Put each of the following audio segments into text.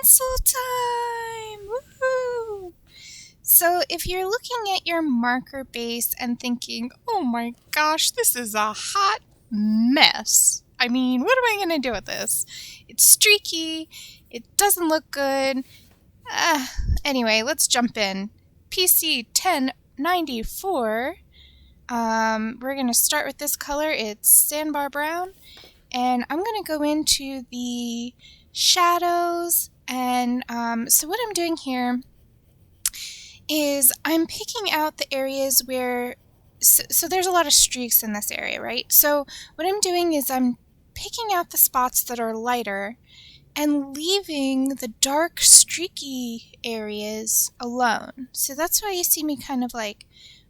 pencil time! Woohoo! So if you're looking at your marker base and thinking, oh my gosh, this is a hot mess. I mean, what am I going to do with this? It's streaky. It doesn't look good. Anyway, let's jump in. PC 1094. We're going to start with this color. It's sandbar brown. And I'm going to go into the shadows. And so what I'm doing here is I'm picking out the areas where, so there's a lot of streaks in this area, right? So what I'm doing is I'm picking out the spots that are lighter and leaving the dark streaky areas alone. So that's why you see me kind of like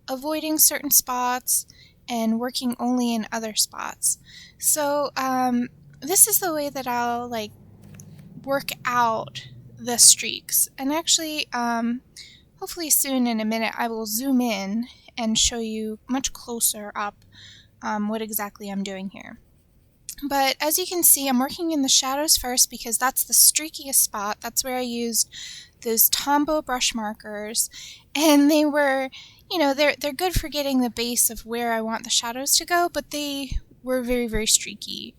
avoiding certain spots and working only in other spots. So this is the way that I'll like work out the streaks. And actually, hopefully soon in a minute I will zoom in and show you much closer up what exactly I'm doing here. But as you can see, I'm working in the shadows first because that's the streakiest spot. That's where I used those Tombow brush markers, and they were, you know, they're good for getting the base of where I want the shadows to go, but they were very, very streaky.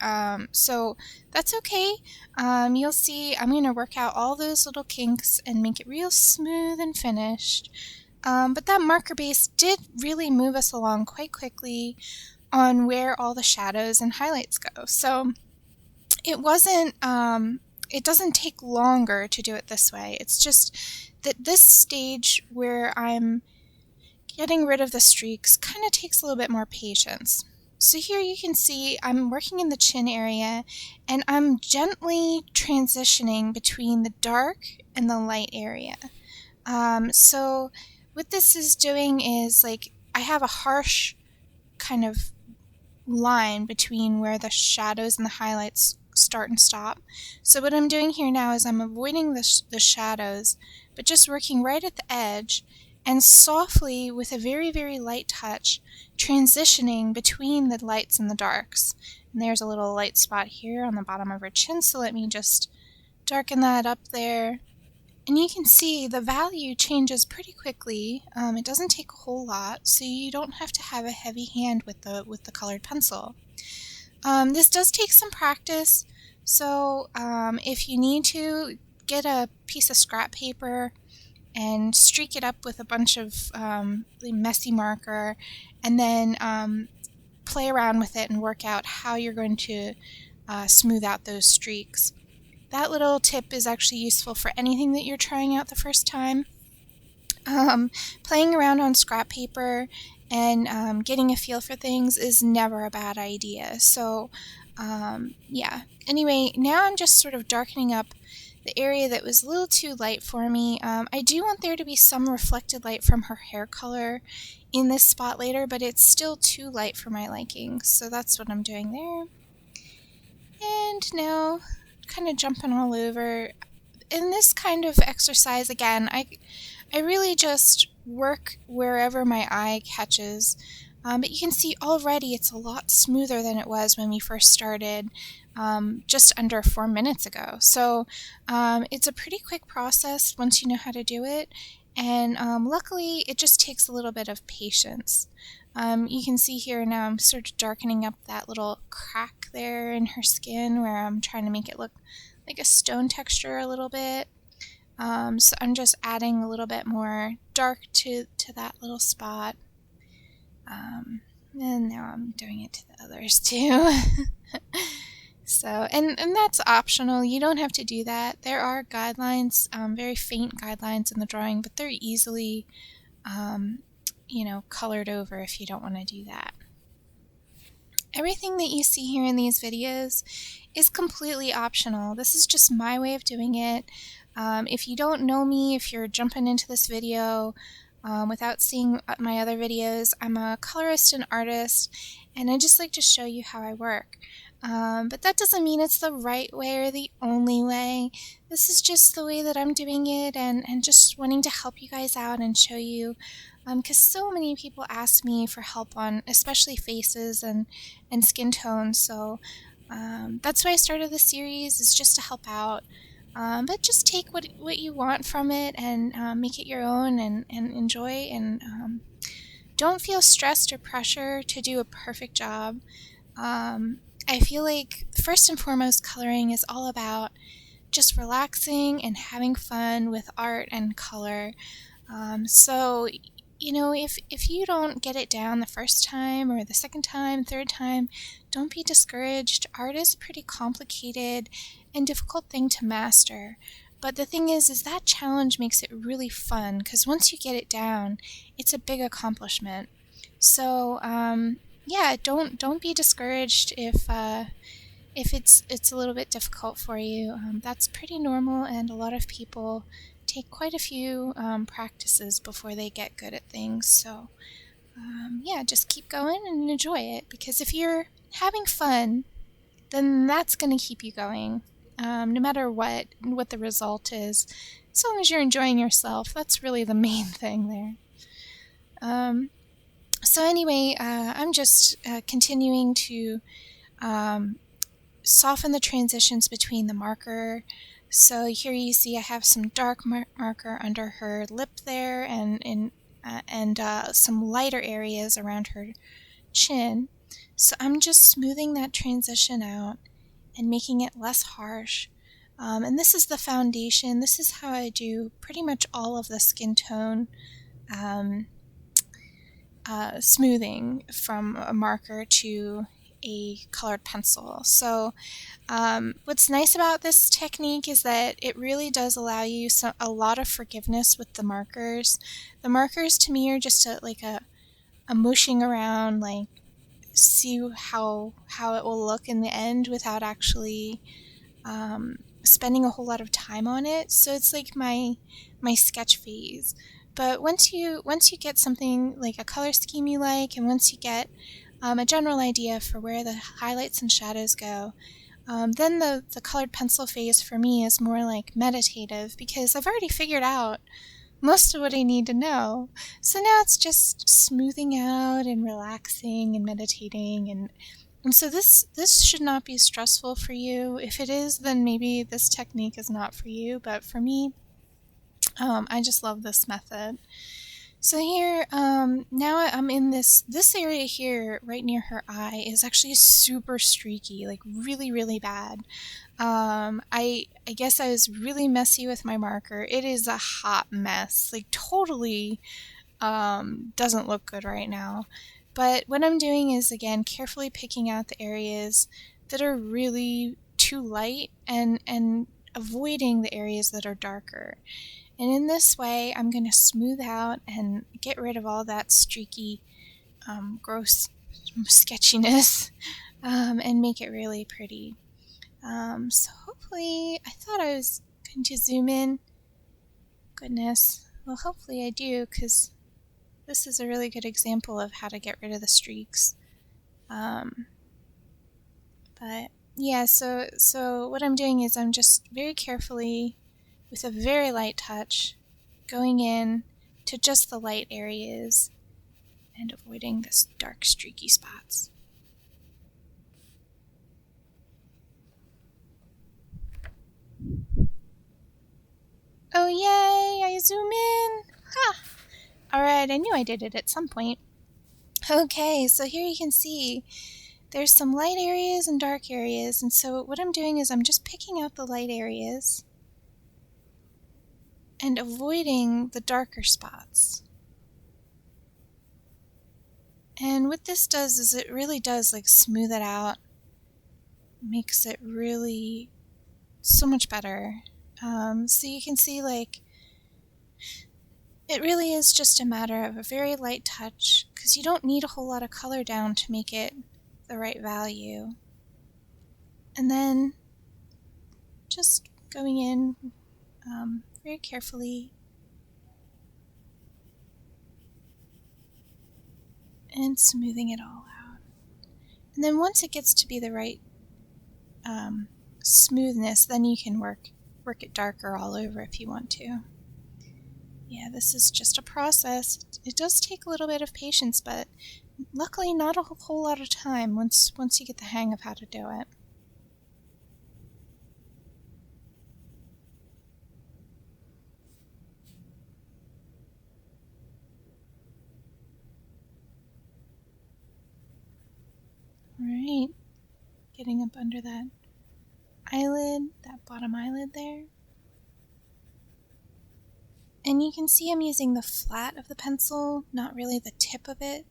So that's okay. You'll see I'm going to work out all those little kinks and make it real smooth and finished. But that marker base did really move us along quite quickly on where all the shadows and highlights go. So it wasn't, it doesn't take longer to do it this way. It's just that this stage where I'm getting rid of the streaks kind of takes a little bit more patience. So here you can see I'm working in the chin area and I'm gently transitioning between the dark and the light area. So what this is doing is like I have a harsh kind of line between where the shadows and the highlights start and stop. So what I'm doing here now is I'm avoiding the shadows, but just working right at the edge and softly with a very, very light touch transitioning between the lights and the darks. And there's a little light spot here on the bottom of her chin, so let me just darken that up there. And you can see the value changes pretty quickly. It doesn't take a whole lot, so you don't have to have a heavy hand with the colored pencil. This does take some practice, so if you need to, get a piece of scrap paper and streak it up with a bunch of messy marker, and then play around with it and work out how you're going to smooth out those streaks. That little tip is actually useful for anything that you're trying out the first time. Playing around on scrap paper and getting a feel for things is never a bad idea. So yeah. Anyway, now I'm just sort of darkening up the area that was a little too light for me. I do want there to be some reflected light from her hair color in this spot later, but it's still too light for my liking. So that's what I'm doing there. And now kind of jumping all over. In this kind of exercise, again, I really just work wherever my eye catches. But you can see already it's a lot smoother than it was when we first started just under 4 minutes ago. So it's a pretty quick process once you know how to do it. And luckily, it just takes a little bit of patience. You can see here now I'm sort of darkening up that little crack there in her skin where I'm trying to make it look like a stone texture a little bit. So I'm just adding a little bit more dark to that little spot. And now I'm doing it to the others too. So, and that's optional. You don't have to do that. There are guidelines, very faint guidelines in the drawing, but they're easily, colored over if you don't want to do that. Everything that you see here in these videos is completely optional. This is just my way of doing it. If you don't know me, if you're jumping into this video without seeing my other videos, I'm a colorist and artist, and I just like to show you how I work. But that doesn't mean it's the right way or the only way. This is just the way that I'm doing it, and just wanting to help you guys out and show you, because so many people ask me for help on especially faces and skin tones, so that's why I started this series, is just to help out. But just take what you want from it and make it your own and enjoy. And don't feel stressed or pressure to do a perfect job. I feel like first and foremost, coloring is all about just relaxing and having fun with art and color. So, if you don't get it down the first time or the second time, third time, don't be discouraged. Art is a pretty complicated and difficult thing to master. But the thing is that challenge makes it really fun because once you get it down, it's a big accomplishment. So, yeah, don't be discouraged if it's a little bit difficult for you. That's pretty normal, and a lot of people take quite a few practices before they get good at things. So yeah, just keep going and enjoy it, because if you're having fun, then that's going to keep you going, no matter what the result is. As long as you're enjoying yourself, that's really the main thing there. So anyway, I'm just continuing to soften the transitions between the marker. So here you see I have some dark marker under her lip there, and some lighter areas around her chin. So I'm just smoothing that transition out and making it less harsh. And this is the foundation. This is how I do pretty much all of the skin tone smoothing from a marker to a colored pencil. So what's nice about this technique is that it really does allow you a lot of forgiveness with the markers. The markers to me are just a mushing around, like, see how it will look in the end without actually spending a whole lot of time on it. So it's like my sketch phase. But once you get something like a color scheme you like, and once you get a general idea for where the highlights and shadows go, then the colored pencil phase for me is more like meditative, because I've already figured out most of what I need to know. So now it's just smoothing out and relaxing and meditating, and so this should not be stressful for you. If it is, then maybe this technique is not for you, but for me, I just love this method. So here, now I'm in this area here, right near her eye, is actually super streaky, like really, really bad. I guess I was really messy with my marker. It is a hot mess, like totally doesn't look good right now. But what I'm doing is, again, carefully picking out the areas that are really too light and avoiding the areas that are darker. And in this way, I'm going to smooth out and get rid of all that streaky, gross sketchiness, and make it really pretty. So hopefully, I thought I was going to zoom in. Goodness. Well, hopefully I do, because this is a really good example of how to get rid of the streaks. But yeah, so what I'm doing is I'm just very carefully, with a very light touch, going in to just the light areas and avoiding this dark streaky spots. Oh yay, I zoom in! Ha! Alright, I knew I did it at some point. Okay, so here you can see there's some light areas and dark areas, and so what I'm doing is I'm just picking out the light areas and avoiding the darker spots. And what this does is it really does like smooth it out, makes it really so much better. So you can see, like, it really is just a matter of a very light touch, because you don't need a whole lot of color down to make it the right value. And then just going in very carefully and smoothing it all out. And then once it gets to be the right smoothness, then you can work it darker all over if you want to. Yeah, this is just a process. It does take a little bit of patience, but luckily not a whole lot of time once you get the hang of how to do it. getting up under that eyelid, that bottom eyelid there. And you can see I'm using the flat of the pencil, not really the tip of it.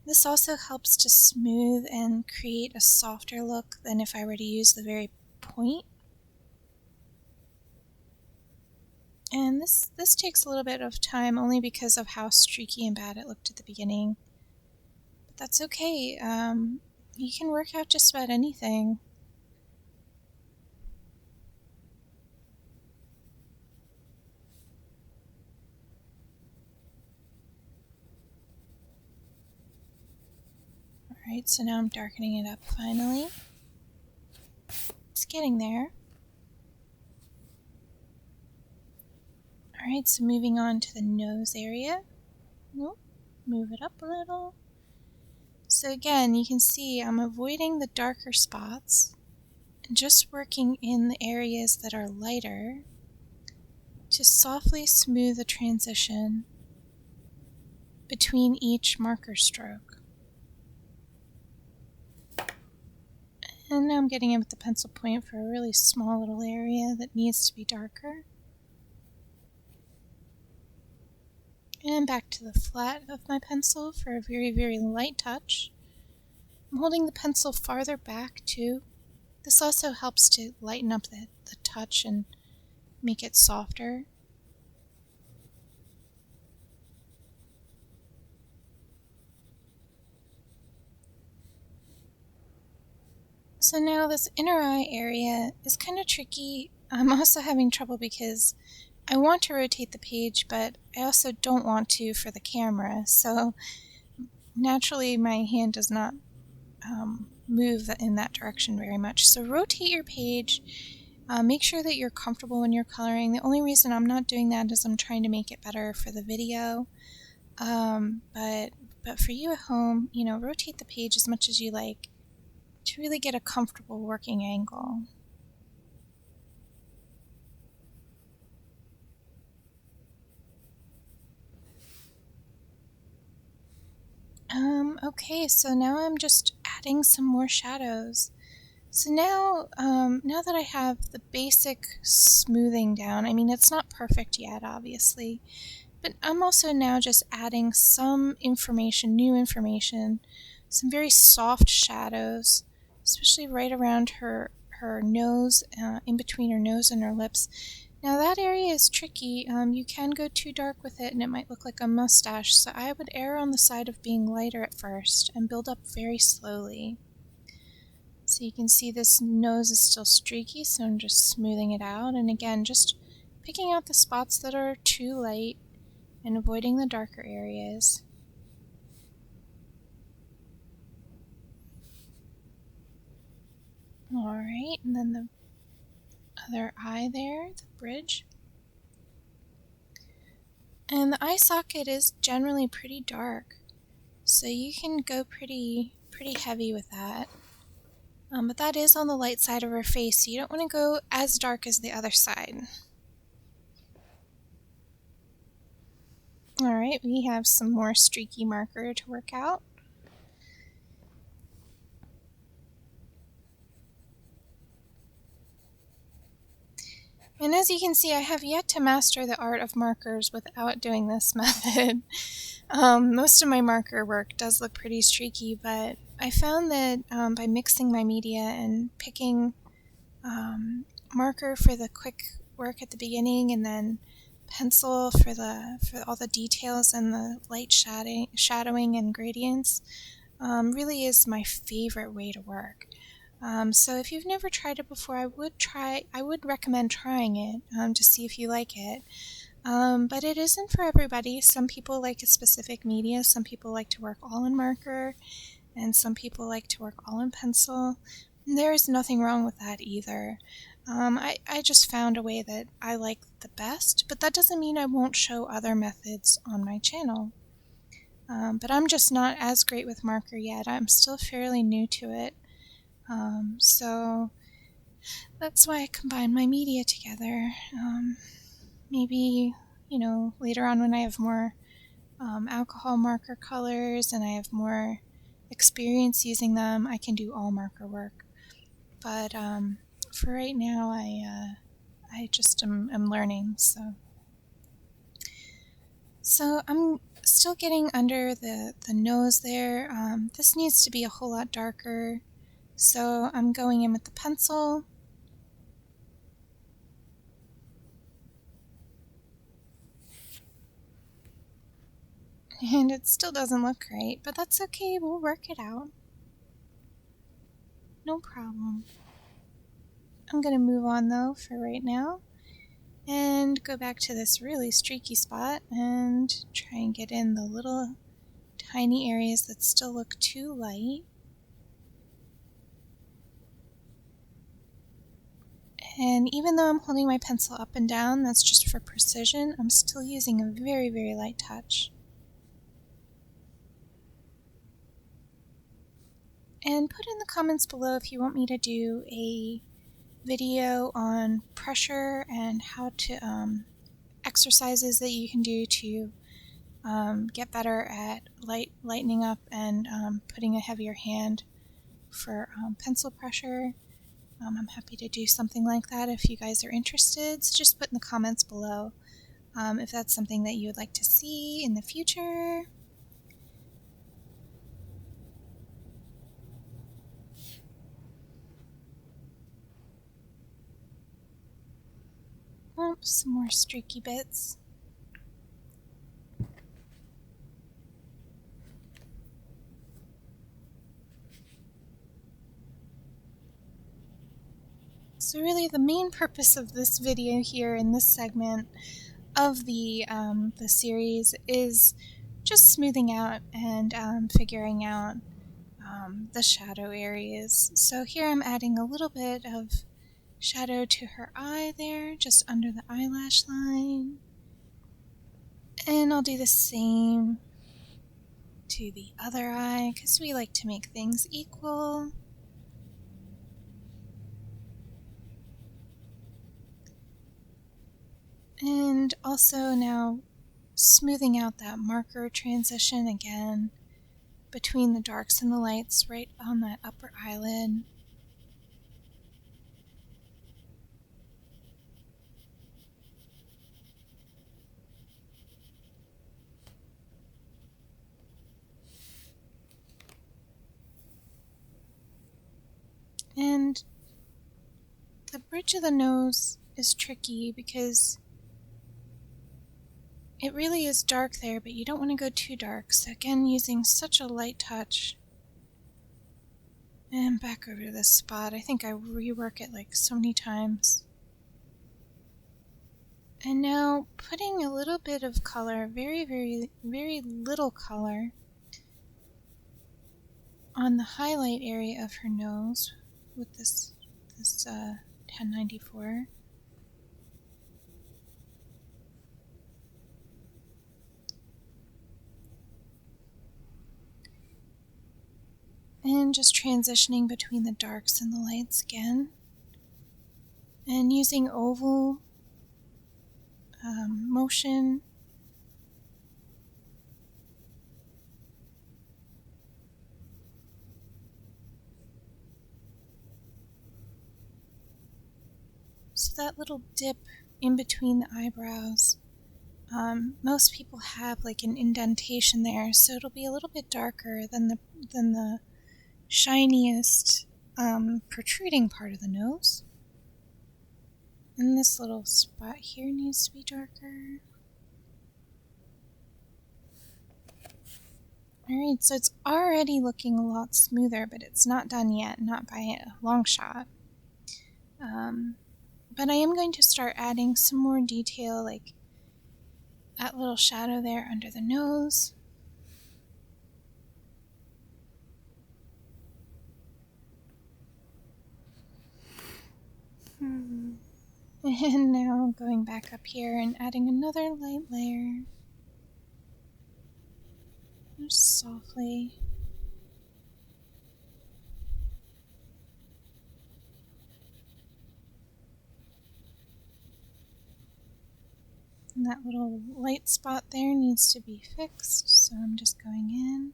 This also helps to smooth and create a softer look than if I were to use the very point. And this takes a little bit of time only because of how streaky and bad it looked at the beginning. But that's okay. You can work out just about anything. Alright, so now I'm darkening it up finally. It's getting there. Alright, so moving on to the nose area. Move it up a little. So again, you can see I'm avoiding the darker spots and just working in the areas that are lighter to softly smooth the transition between each marker stroke. And now I'm getting in with the pencil point for a really small little area that needs to be darker. And back to the flat of my pencil for a very, very light touch. I'm holding the pencil farther back too. This also helps to lighten up the touch and make it softer. So now this inner eye area is kind of tricky. I'm also having trouble because I want to rotate the page, but I also don't want to for the camera. So naturally my hand does not move in that direction very much. So rotate your page. Make sure that you're comfortable when you're coloring. The only reason I'm not doing that is I'm trying to make it better for the video. But for you at home, rotate the page as much as you like to really get a comfortable working angle. Okay, so now I'm just adding some more shadows. So now that I have the basic smoothing down, I mean, it's not perfect yet, obviously, but I'm also now just adding some information, new information, some very soft shadows, especially right around her nose, in between her nose and her lips. Now that area is tricky. You can go too dark with it and it might look like a mustache, so I would err on the side of being lighter at first and build up very slowly. So you can see this nose is still streaky, so I'm just smoothing it out, and again just picking out the spots that are too light and avoiding the darker areas. Alright, and then the other eye there, the bridge. And the eye socket is generally pretty dark, so you can go pretty heavy with that. But that is on the light side of her face, so you don't want to go as dark as the other side. Alright, we have some more streaky marker to work out. And as you can see, I have yet to master the art of markers without doing this method. Most of my marker work does look pretty streaky, but I found that by mixing my media and picking marker for the quick work at the beginning and then pencil for all the details and the light shadowing and gradients, really is my favorite way to work. So if you've never tried it before, I would recommend trying it to see if you like it. But it isn't for everybody. Some people like a specific media, some people like to work all in marker, and some people like to work all in pencil. And there is nothing wrong with that either. I just found a way that I like the best, but that doesn't mean I won't show other methods on my channel. But I'm just not as great with marker yet. I'm still fairly new to it. So that's why I combine my media together. Maybe, later on when I have more alcohol marker colors and I have more experience using them, I can do all marker work. but for right now, I just am learning. So I'm still getting under the nose there. This needs to be a whole lot darker, so I'm going in with the pencil. And it still doesn't look great, but that's okay, we'll work it out. No problem. I'm going to move on though for right now and go back to this really streaky spot and try and get in the little tiny areas that still look too light. And even though I'm holding my pencil up and down, that's just for precision, I'm still using a very, very light touch. And put in the comments below if you want me to do a video on pressure and how to exercises that you can do to get better at lightening up and putting a heavier hand for pencil pressure. I'm happy to do something like that if you guys are interested, so just put in the comments below if that's something that you would like to see in the future. Oh, some more streaky bits. So really the main purpose of this video here in this segment of the series is just smoothing out and figuring out the shadow areas. So here I'm adding a little bit of shadow to her eye there, just under the eyelash line. And I'll do the same to the other eye, because we like to make things equal. And also now smoothing out that marker transition again between the darks and the lights right on that upper eyelid. And the bridge of the nose is tricky because it really is dark there, but you don't want to go too dark. So again, using such a light touch. And back over to this spot. I think I rework it like so many times. And now putting a little bit of color, very, very, very little color, on the highlight area of her nose with this 1094. And just transitioning between the darks and the lights again. And using oval motion. So that little dip in between the eyebrows, most people have like an indentation there, so it'll be a little bit darker than the shiniest protruding part of the nose. And this little spot here needs to be darker. Alright, so it's already looking a lot smoother, but it's not done yet, not by a long shot. But I am going to start adding some more detail, like that little shadow there under the nose. And now going back up here and adding another light layer. Just softly. And that little light spot there needs to be fixed, so I'm just going in.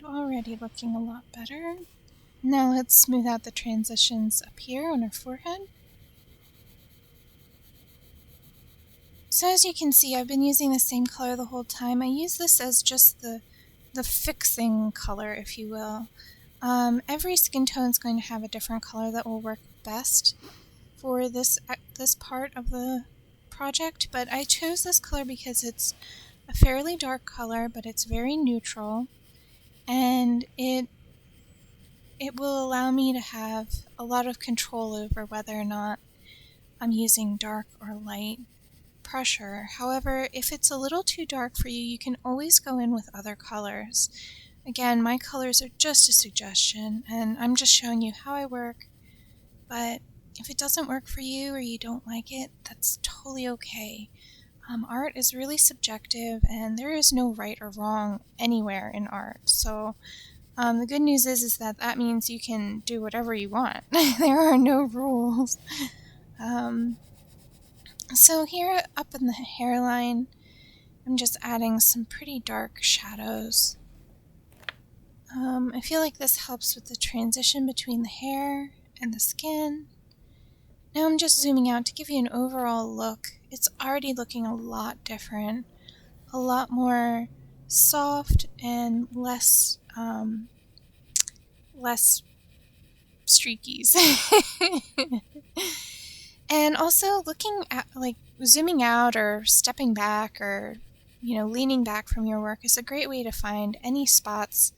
And already looking a lot better. Now let's smooth out the transitions up here on her forehead. So as you can see, I've been using the same color the whole time. I use this as just the fixing color, if you will. Every skin tone is going to have a different color that will work best for this part of the project, but I chose this color because it's a fairly dark color, but it's very neutral, and it will allow me to have a lot of control over whether or not I'm using dark or light pressure. However, if it's a little too dark for you, you can always go in with other colors. Again, my colors are just a suggestion, and I'm just showing you how I work, but if it doesn't work for you or you don't like it, that's totally okay. Art is really subjective, and there is no right or wrong anywhere in art. So the good news is that means you can do whatever you want. There are no rules. So here up in the hairline, I'm just adding some pretty dark shadows. I feel like this helps with the transition between the hair and the skin. Now I'm just zooming out to give you an overall look. It's already looking a lot different, a lot more soft and less streakies. And also looking at, like, zooming out or stepping back or, leaning back from your work is a great way to find any spots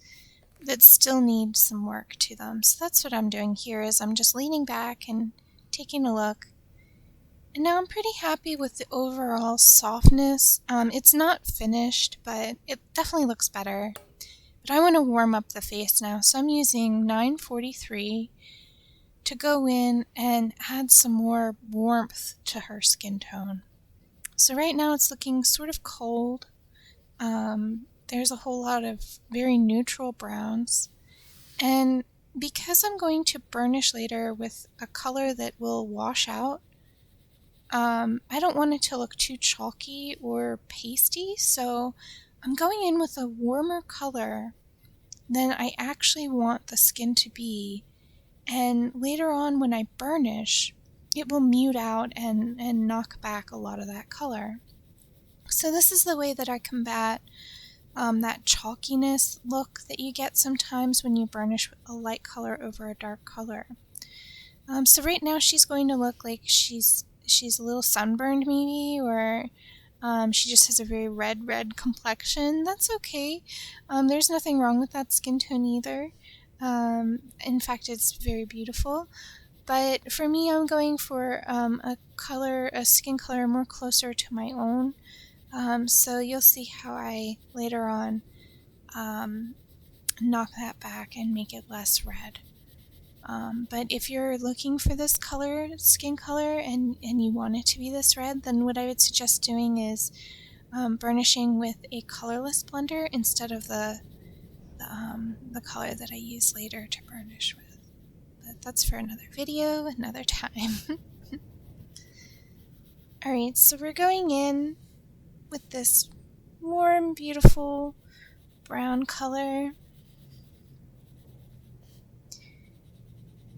that still need some work to them. So that's what I'm doing here, is I'm just leaning back and taking a look. And now I'm pretty happy with the overall softness. It's not finished, but it definitely looks better. But I want to warm up the face now, so I'm using 943 to go in and add some more warmth to her skin tone. So right now it's looking sort of cold. There's a whole lot of very neutral browns. And because I'm going to burnish later with a color that will wash out, I don't want it to look too chalky or pasty, so I'm going in with a warmer color than I actually want the skin to be. And later on when I burnish, it will mute out and knock back a lot of that color. So this is the way that I combat that chalkiness look that you get sometimes when you burnish a light color over a dark color. So right now she's going to look like she's a little sunburned maybe, or she just has a very red complexion. That's okay. There's nothing wrong with that skin tone either. In fact, it's very beautiful. But for me, I'm going for a skin color more closer to my own. So you'll see how I later on knock that back and make it less red. But if you're looking for this skin color, and you want it to be this red, then what I would suggest doing is burnishing with a colorless blender instead of the color that I use later to burnish with. But that's for another video, another time. Alright, so we're going in with this warm, beautiful brown color,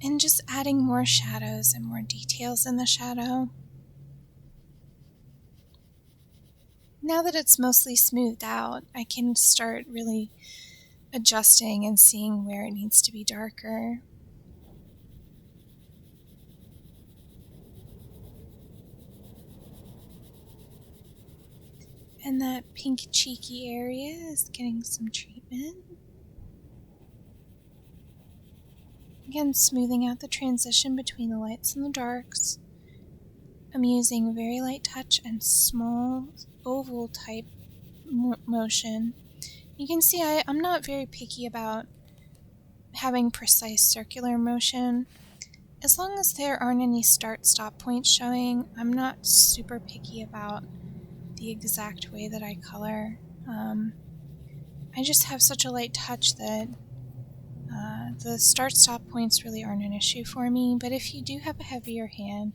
and just adding more shadows and more details in the shadow. Now that it's mostly smoothed out, I can start really adjusting and seeing where it needs to be darker. And that pink cheeky area is getting some treatment. Again, smoothing out the transition between the lights and the darks. I'm using very light touch and small oval type motion. You can see I'm not very picky about having precise circular motion. As long as there aren't any start-stop points showing, I'm not super picky about the exact way that I color. I just have such a light touch that the start-stop points really aren't an issue for me, but if you do have a heavier hand,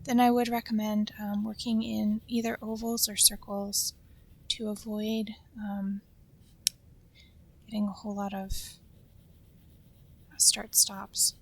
then I would recommend working in either ovals or circles to avoid getting a whole lot of start-stops.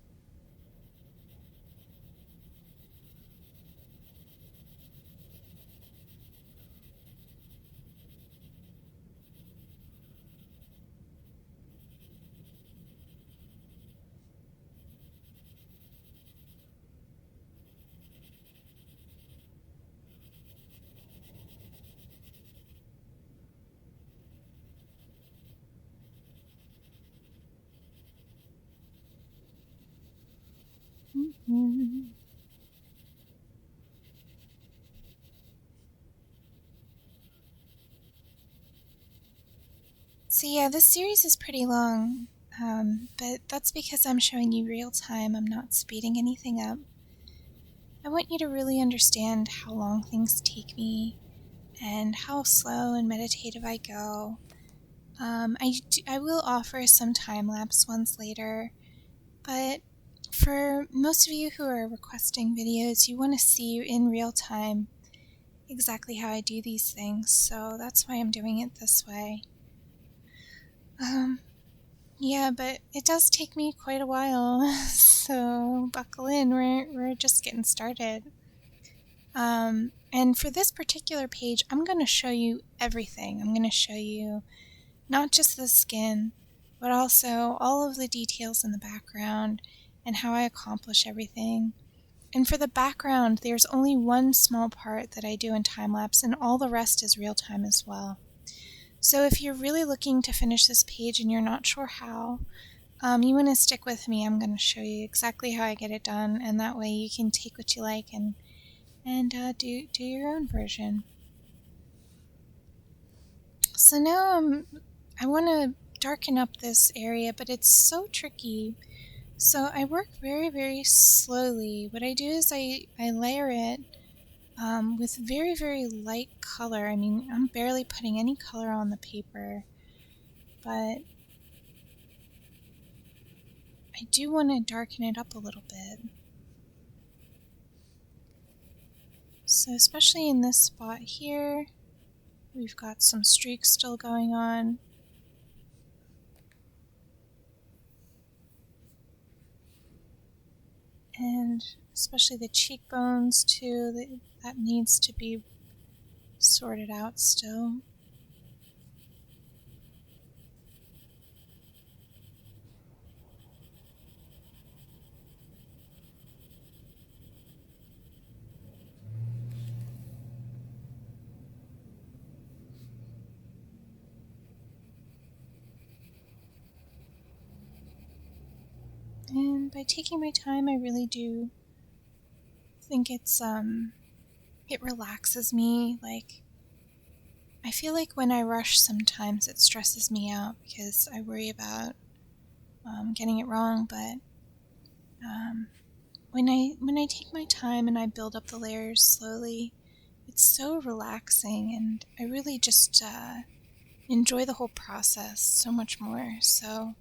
Mm-hmm. So yeah, this series is pretty long, but that's because I'm showing you real time. I'm not speeding anything up. I want you to really understand how long things take me and how slow and meditative I go. I will offer some time-lapse ones later, but for most of you who are requesting videos, you want to see in real time exactly how I do these things, so that's why I'm doing it this way. Yeah, but it does take me quite a while, so buckle in, we're just getting started. And for this particular page, I'm going to show you everything. I'm going to show you not just the skin, but also all of the details in the background and how I accomplish everything. And for the background, there's only one small part that I do in time-lapse, and all the rest is real-time as well. So if you're really looking to finish this page and you're not sure how, you want to stick with me. I'm going to show you exactly how I get it done, and that way you can take what you like and do your own version. So now I want to darken up this area, but it's so tricky. So I work very, very slowly. What I do is I layer it with very, very light color. I mean, I'm barely putting any color on the paper, but I do want to darken it up a little bit. So especially in this spot here, we've got some streaks still going on. And especially the cheekbones too, that needs to be sorted out still. And by taking my time, I really do think it relaxes me. Like, I feel like when I rush sometimes it stresses me out because I worry about getting it wrong, but when I take my time and I build up the layers slowly, it's so relaxing, and I really just enjoy the whole process so much more. So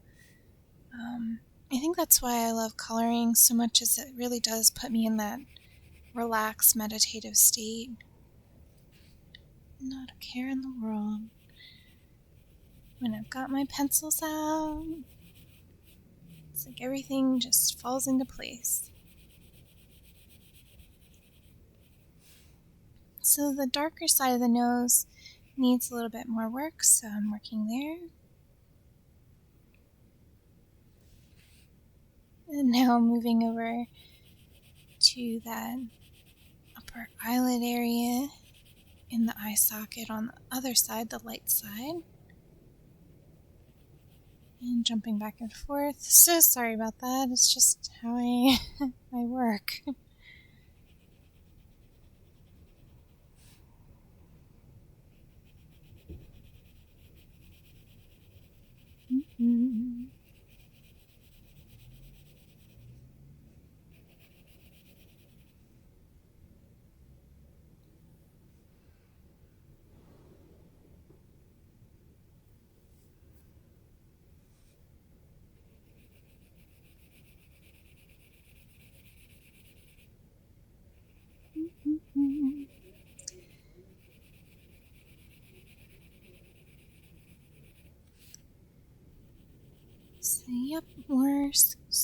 I think that's why I love coloring so much, as it really does put me in that relaxed, meditative state. Not a care in the world. When I've got my pencils out, it's like everything just falls into place. So the darker side of the nose needs a little bit more work, so I'm working there. And now moving over to that upper eyelid area in the eye socket on the other side, the light side. And jumping back and forth. So sorry about that. It's just how I work. Mm-hmm.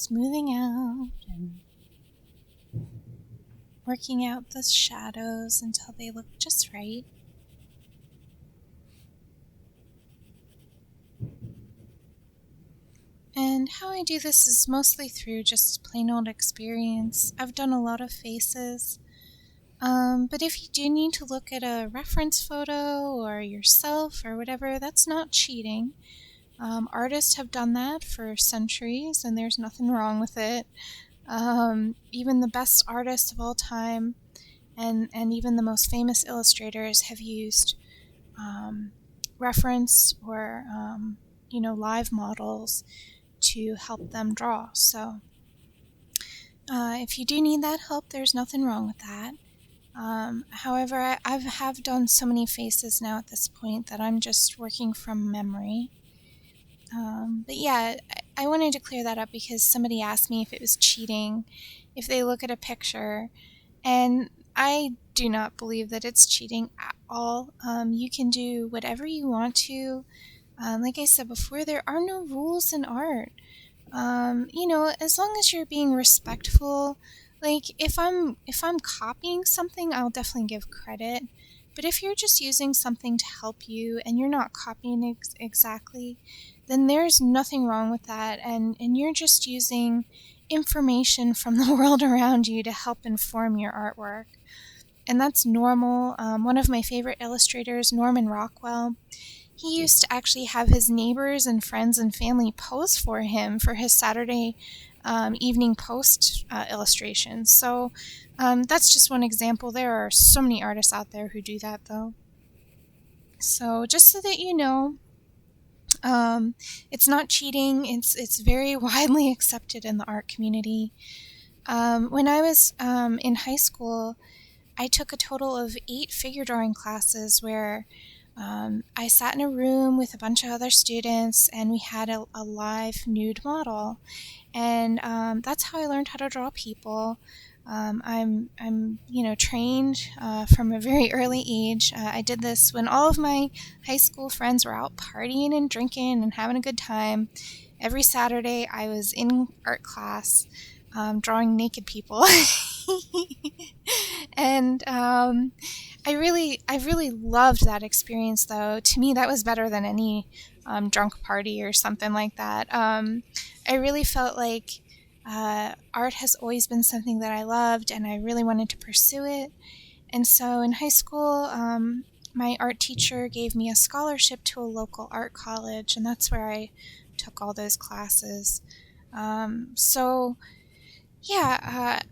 smoothing out and working out the shadows until they look just right. And how I do this is mostly through just plain old experience. I've done a lot of faces, but if you do need to look at a reference photo or yourself or whatever, that's not cheating. Artists have done that for centuries, and there's nothing wrong with it. Even the best artists of all time and even the most famous illustrators have used reference or live models to help them draw. So if you do need that help, there's nothing wrong with that. However, I have done so many faces now at this point that I'm just working from memory. But yeah, I wanted to clear that up because somebody asked me if it was cheating if they look at a picture, and I do not believe that it's cheating at all. You can do whatever you want to. Like I said before, there are no rules in art. As long as you're being respectful, like if I'm copying something, I'll definitely give credit. But if you're just using something to help you and you're not copying exactly, then there's nothing wrong with that, and you're just using information from the world around you to help inform your artwork. And that's normal. One of my favorite illustrators, Norman Rockwell, he used to actually have his neighbors and friends and family pose for him for his Saturday evening post illustrations. So that's just one example. There are so many artists out there who do that, though. So just so that you know, it's not cheating. It's very widely accepted in the art community. When I was in high school, I took a total of 8 figure drawing classes where I sat in a room with a bunch of other students and we had a live nude model. And that's how I learned how to draw people. I'm trained from a very early age. I did this when all of my high school friends were out partying and drinking and having a good time. Every Saturday I was in art class drawing naked people. And I really loved that experience, though. To me, that was better than any drunk party or something like that. I really felt like art has always been something that I loved, and I really wanted to pursue it. And so in high school, my art teacher gave me a scholarship to a local art college, and that's where I took all those classes.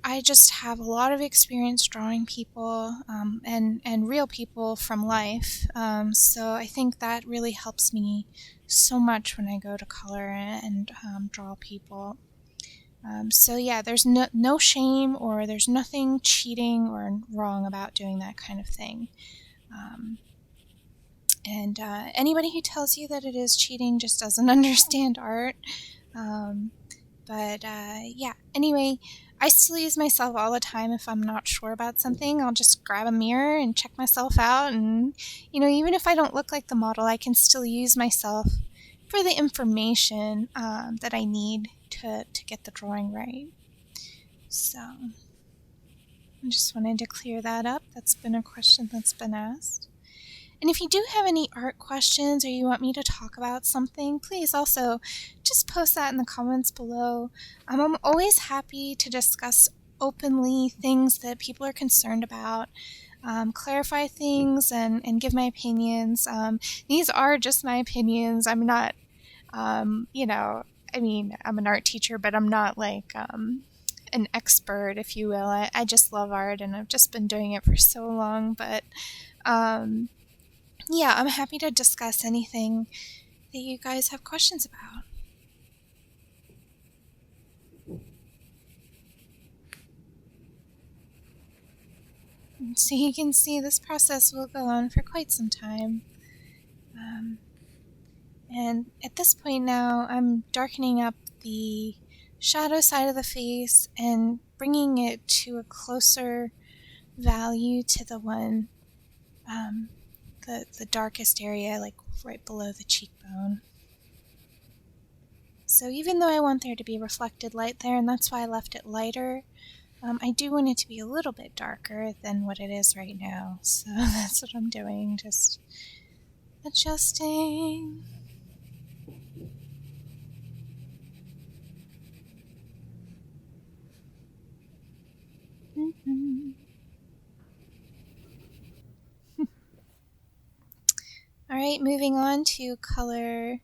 I just have a lot of experience drawing people and real people from life. So I think that really helps me so much when I go to color and draw people. There's no shame, or there's nothing cheating or wrong about doing that kind of thing. Anybody who tells you that it is cheating just doesn't understand art. Anyway, I still use myself all the time. If I'm not sure about something, I'll just grab a mirror and check myself out. And, even if I don't look like the model, I can still use myself for the information that I need to get the drawing right. So I just wanted to clear that up. That's been a question that's been asked. And if you do have any art questions or you want me to talk about something, please also just post that in the comments below. I'm always happy to discuss openly things that people are concerned about, clarify things, and give my opinions. These are just my opinions. I'm not, I'm an art teacher, but I'm not like an expert, if you will. I just love art, and I've just been doing it for so long, but I'm happy to discuss anything that you guys have questions about. So you can see this process will go on for quite some time. And at this point now, I'm darkening up the shadow side of the face and bringing it to a closer value to the one, the darkest area, like right below the cheekbone. So even though I want there to be reflected light there, and that's why I left it lighter, I do want it to be a little bit darker than what it is right now. So that's what I'm doing, just adjusting. Alright, moving on to color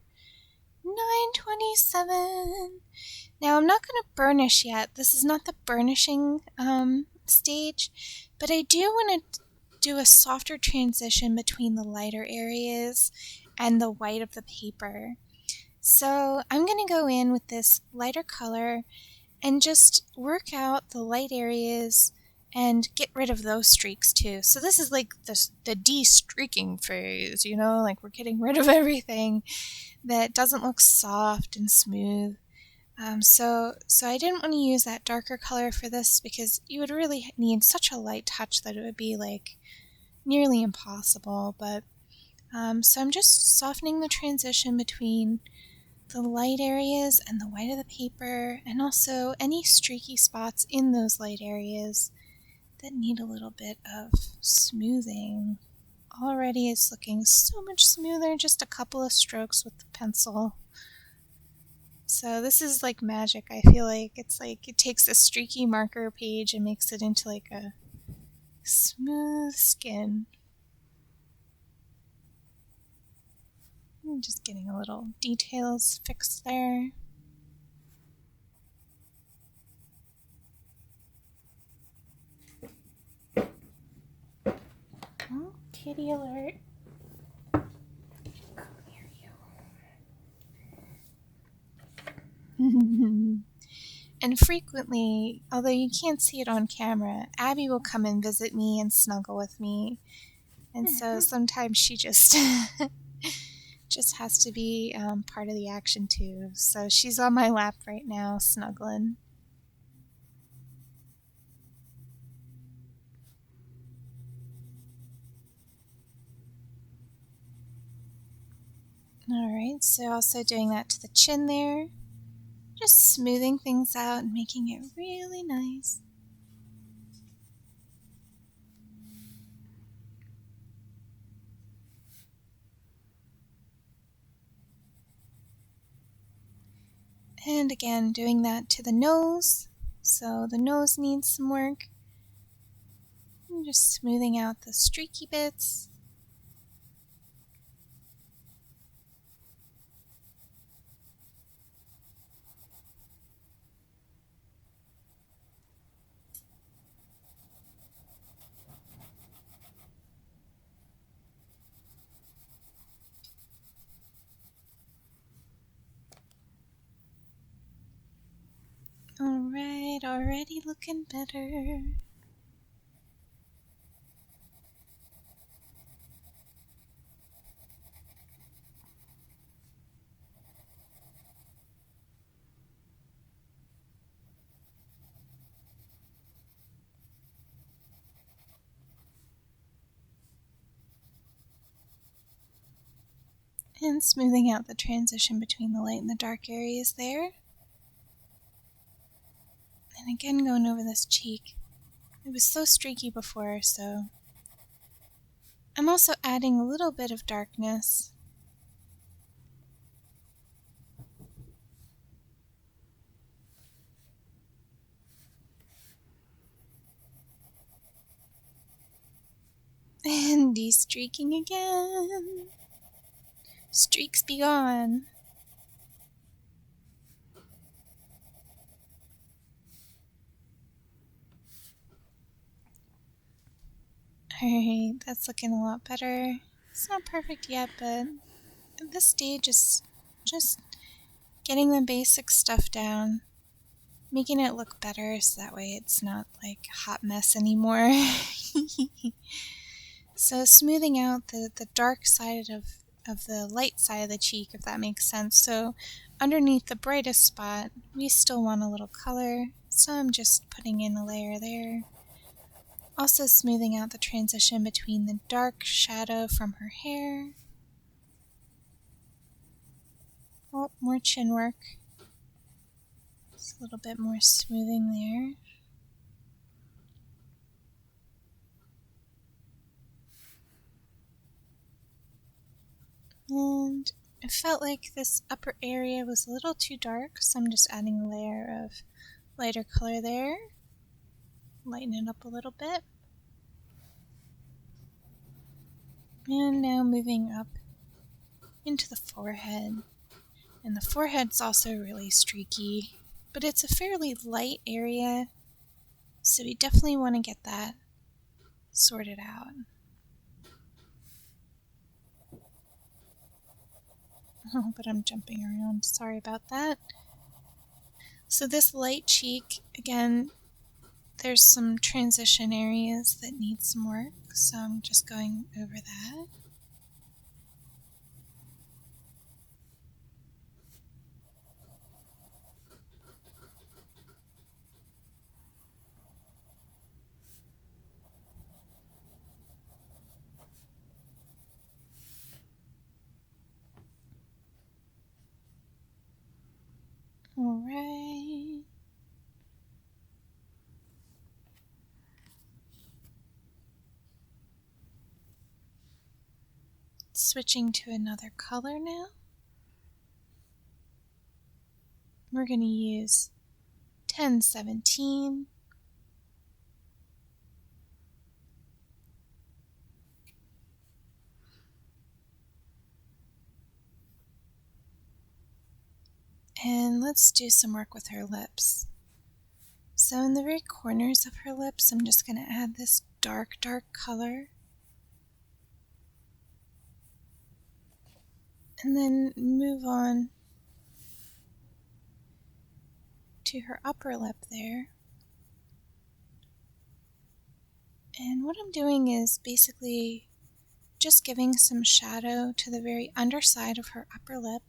927. Now I'm not going to burnish yet. This is not the burnishing stage, but I do want to do a softer transition between the lighter areas and the white of the paper. So I'm going to go in with this lighter color and just work out the light areas and get rid of those streaks too. So this is like the de-streaking phase, you know, like we're getting rid of everything that doesn't look soft and smooth. So I didn't want to use that darker color for this because you would really need such a light touch that it would be like nearly impossible. But so I'm just softening the transition between the light areas and the white of the paper, and also any streaky spots in those light areas that need a little bit of smoothing. Already it's looking so much smoother, just a couple of strokes with the pencil. So this is like magic, I feel like. It's like it takes a streaky marker page and makes it into like a smooth skin. I'm just getting a little details fixed there. Oh, kitty alert. Come here, you. And frequently, although you can't see it on camera, Abby will come and visit me and snuggle with me. And so sometimes she just just has to be part of the action too. So she's on my lap right now, snuggling. Alright, so also doing that to the chin there. Just smoothing things out and making it really nice. And again, doing that to the nose. So the nose needs some work. I'm just smoothing out the streaky bits. Alright, already looking better. And smoothing out the transition between the light and the dark areas there. And again, going over this cheek. It was so streaky before, so I'm also adding a little bit of darkness. And de-streaking again. Streaks be gone. Alright, that's looking a lot better. It's not perfect yet, but at this stage is just getting the basic stuff down, making it look better so that way it's not like a hot mess anymore. So smoothing out the dark side of the light side of the cheek, if that makes sense. So underneath the brightest spot, we still want a little color, so I'm just putting in a layer there. Also smoothing out the transition between the dark shadow from her hair. Oh, more chin work. Just a little bit more smoothing there. And I felt like this upper area was a little too dark, so I'm just adding a layer of lighter color there. Lighten it up a little bit. And now moving up into the forehead. And the forehead's also really streaky, but it's a fairly light area, so we definitely want to get that sorted out. Oh, but I'm jumping around. Sorry about that. So this light cheek, again, there's some transition areas that need some work, so I'm just going over that. Alright. Switching to another color now. We're going to use 1017. And let's do some work with her lips. So in the very corners of her lips, I'm just going to add this dark color. And then move on to her upper lip there. And what I'm doing is basically just giving some shadow to the very underside of her upper lip.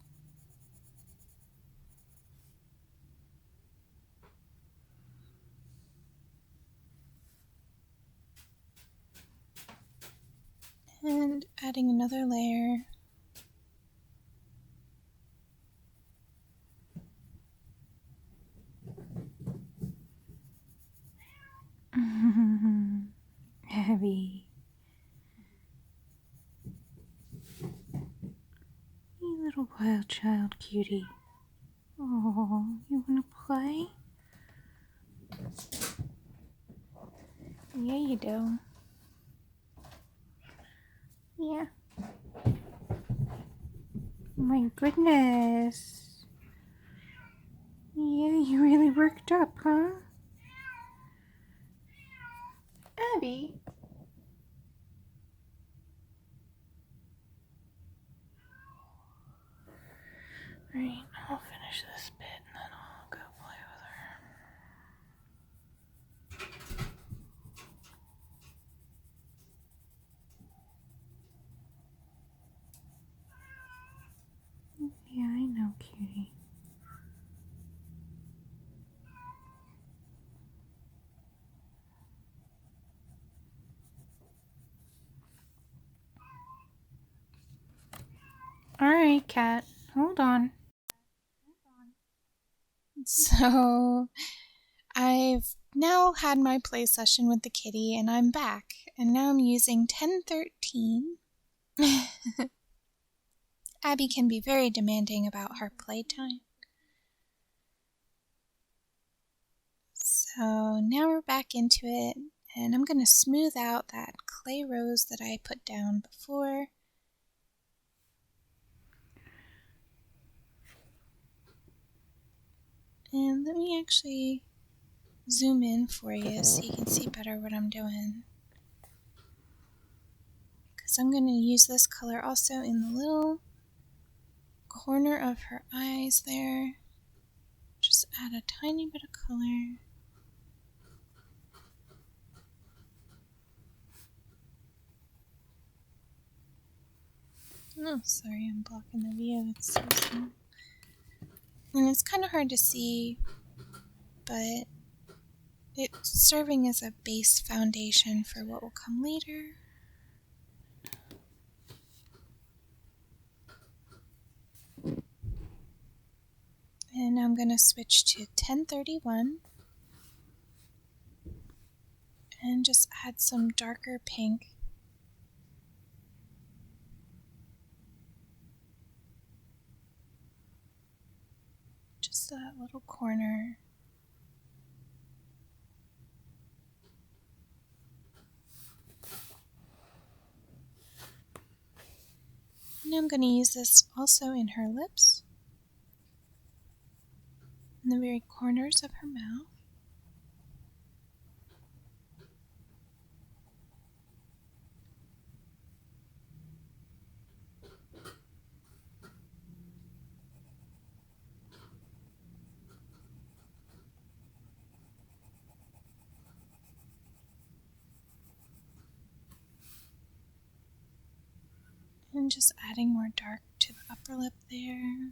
And adding another layer. Abby. You little wild child cutie. Oh, you wanna play? Yeah, you do. Yeah. My goodness. Yeah, you really worked up, huh? Abby. Alright, I'll finish this bit and then I'll go play with her. Yeah, I know, cutie. Alright, cat. Hold on. So I've now had my play session with the kitty and I'm back. And now I'm using 1013. Abby can be very demanding about her playtime. So now we're back into it, and I'm going to smooth out that clay rose that I put down before. And let me actually zoom in for you so you can see better what I'm doing. Because I'm going to use this color also in the little corner of her eyes there. Just add a tiny bit of color. Oh, sorry, I'm blocking the view. It's so small. And it's kind of hard to see, but it's serving as a base foundation for what will come later. And I'm going to switch to 1031 and just add some darker pink. Just that little corner. And I'm going to use this also in her lips, in the very corners of her mouth. And just adding more dark to the upper lip there.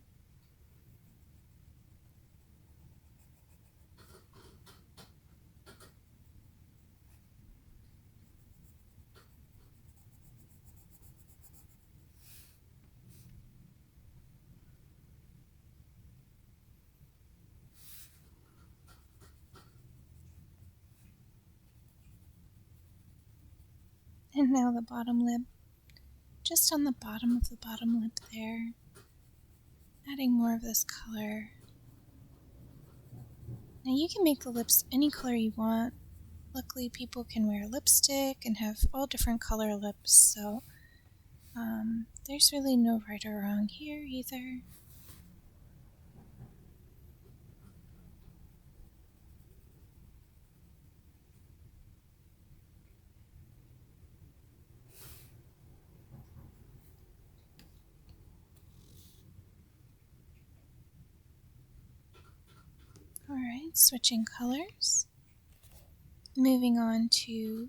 And now the bottom lip, just on the bottom of the bottom lip there, adding more of this color. Now you can make the lips any color you want. Luckily, people can wear lipstick and have all different color lips, so there's really no right or wrong here either. Alright, switching colors. Moving on to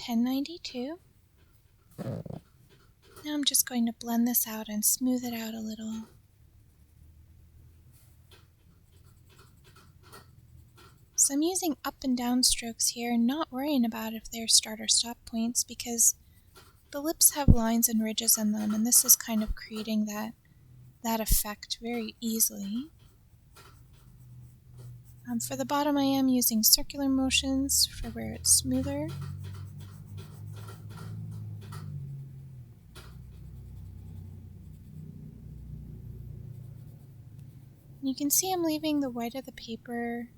1092. Now I'm just going to blend this out and smooth it out a little. So I'm using up and down strokes here, not worrying about if they're start or stop points because the lips have lines and ridges in them, and this is kind of creating that effect very easily. For the bottom I am using circular motions for where it's smoother. And you can see I'm leaving the white of the paper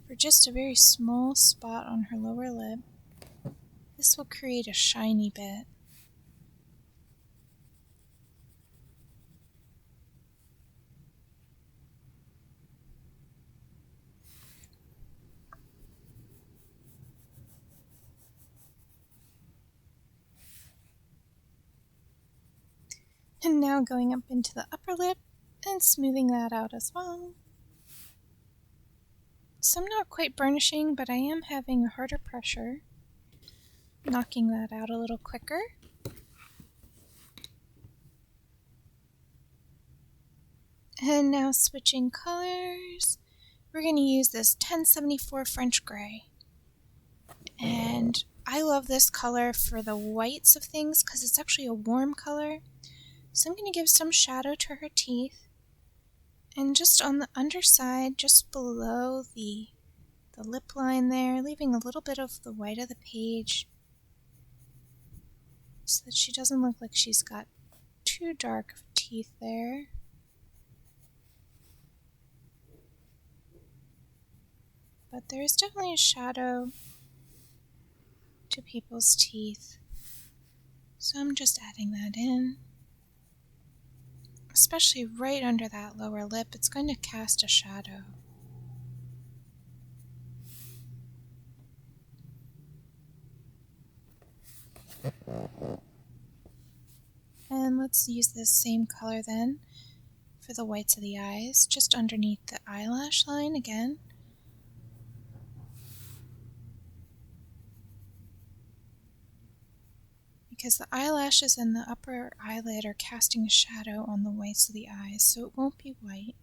for just a very small spot on her lower lip. This will create a shiny bit. And now going up into the upper lip and smoothing that out as well. So I'm not quite burnishing, but I am having a harder pressure, knocking that out a little quicker. And now switching colors, we're going to use this 1074 French Gray. And I love this color for the whites of things because it's actually a warm color. So I'm going to give some shadow to her teeth. And just on the underside, just below the lip line there, leaving a little bit of the white of the page so that she doesn't look like she's got too dark of teeth there. But there is definitely a shadow to people's teeth. So I'm just adding that in. Especially right under that lower lip, it's going to cast a shadow. And let's use this same color then for the whites of the eyes, just underneath the eyelash line again. Because the eyelashes and the upper eyelid are casting a shadow on the whites of the eyes, so it won't be white.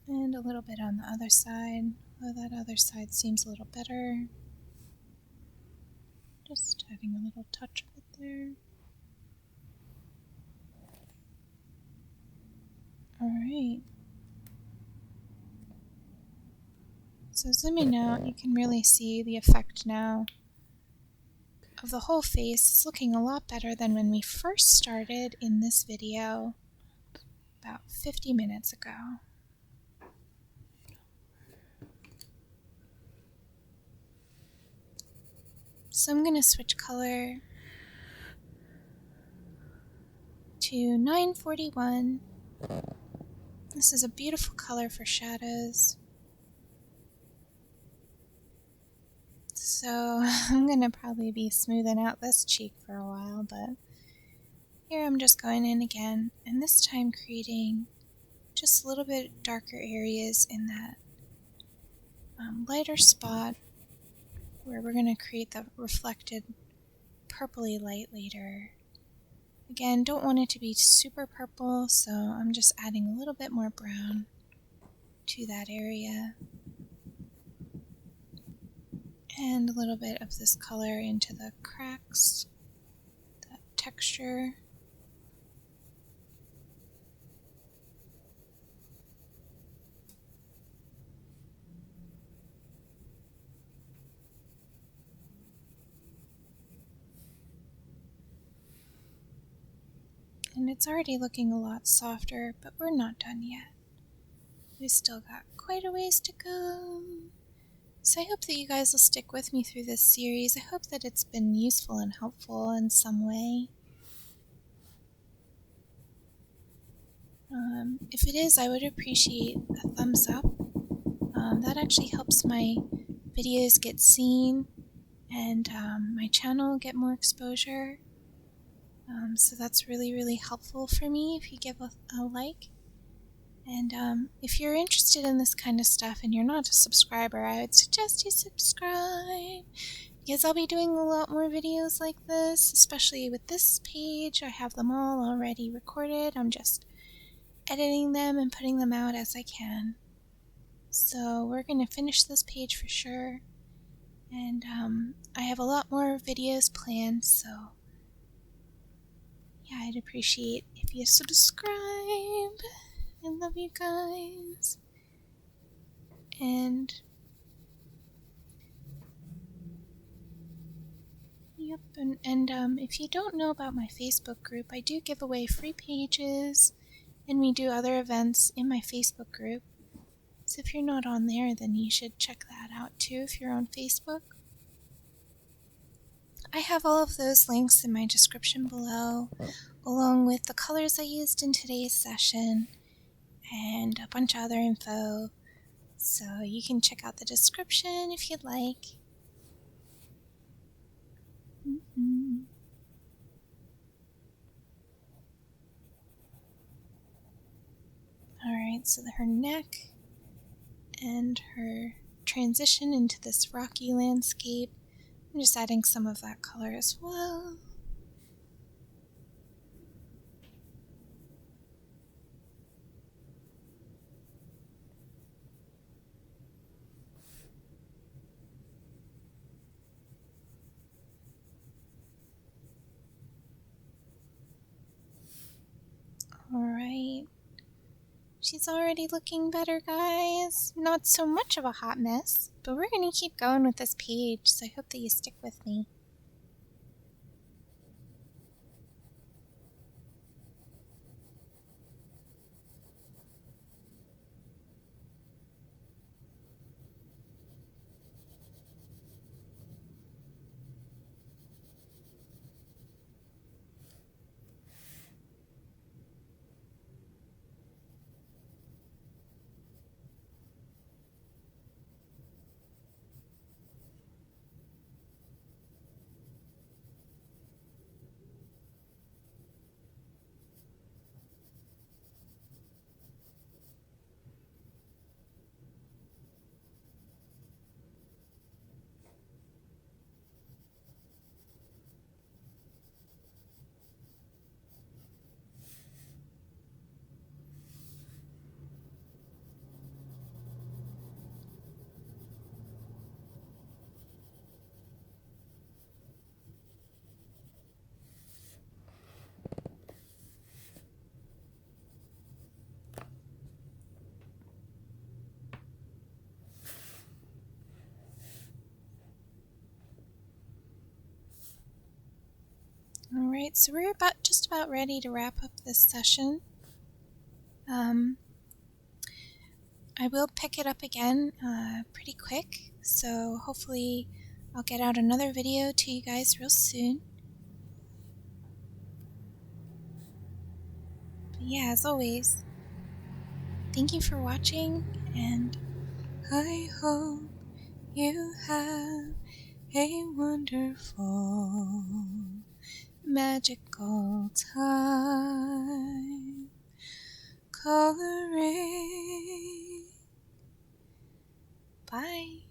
And a little bit on the other side, although that other side seems a little better. Just adding a little touch of it there. Alright. So zooming out, you can really see the effect now of the whole face. It's looking a lot better than when we first started in this video about 50 minutes ago. So I'm going to switch color to 941. This is a beautiful color for shadows. So I'm going to probably be smoothing out this cheek for a while, but here I'm just going in again, and this time creating just a little bit darker areas in that lighter spot where we're going to create the reflected purpley light later. Again, don't want it to be super purple, so I'm just adding a little bit more brown to that area. And a little bit of this color into the cracks, that texture. And it's already looking a lot softer, but we're not done yet. We've still got quite a ways to go. So I hope that you guys will stick with me through this series. I hope that it's been useful and helpful in some way. If it is, I would appreciate a thumbs up. That actually helps my videos get seen and my channel get more exposure. So that's really, really helpful for me if you give a like. And if you're interested in this kind of stuff and you're not a subscriber, I would suggest you subscribe, because I'll be doing a lot more videos like this, especially with this page. I have them all already recorded. I'm just editing them and putting them out as I can. So we're going to finish this page for sure. And I have a lot more videos planned, so yeah, I'd appreciate if you subscribe. I love you guys. And yep, and if you don't know about my Facebook group, I do give away free pages, and we do other events in my Facebook group. So if you're not on there, then you should check that out too if you're on Facebook. I have all of those links in my description below, along with the colors I used in today's session and a bunch of other info. So you can check out the description if you'd like. Alright, so her neck and her transition into this rocky landscape. I'm just adding some of that color as well. Alright. She's already looking better, guys. Not so much of a hot mess, but we're going to keep going with this page, so I hope that you stick with me. Alright, so we're just about ready to wrap up this session. I will pick it up again pretty quick, so hopefully I'll get out another video to you guys real soon. But yeah, as always, thank you for watching, and I hope you have a wonderful, magical time coloring. Bye.